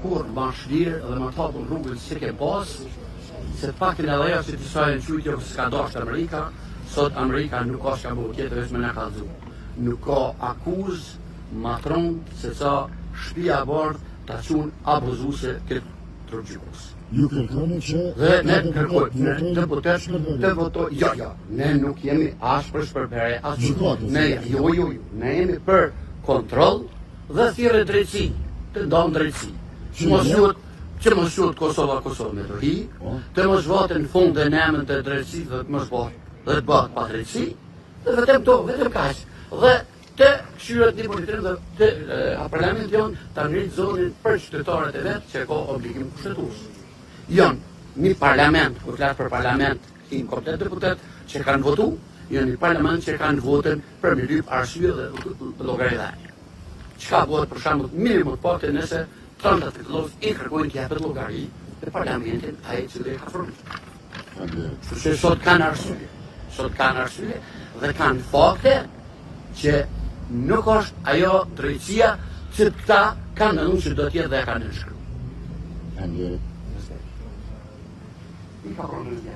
kur ma shlirë dhe ma thapun rrugën si ke pas, se paktën edhe ajo që të sajnë qujtjo s'ka dashtë Amerika, sot Amerika nuk ka shka bëhu tjetër veç me në kalzu. Nuk ka akuz, matron, se ca shtëpia bardh ta qunë abuzuse këtë trupgjykos. Ju kërkoni që... Dhe ne kërkojmë, të votoj, jo, ne nuk jemi as për shpërblerje, as ne jemi për kontroll dhe thirrje drejtësi, të ndonë drejtësi. Që mos juhet Kosova me dohi, të mos voten në fund dhe në emën të drejtësisë dhe të mos bëhet pa drejtësi, dhe vetëm kaq. Dhe të këshyret një politinë dhe të parlamentit jonë të ngritë zonin për qytetarët e vetë që ka obligim kushtetues. Jonë një parlament, kur flasë për parlament, një komplet deputet që kanë votu, jonë një parlament që kanë votën për një lyp arsye dhe llogaridhënie. Çka bëhet për shembull minimum të paktën nëse trondat e këllës i kërkojnë të japet llogari në parlamentin ai i cili ka formuar. Kështu sot kanë arsye dhe kanë fakte që nuk është ajo drejtësia që këta kanë nënu që do t'jetë dhe kanë nënshkru. I ka problemi.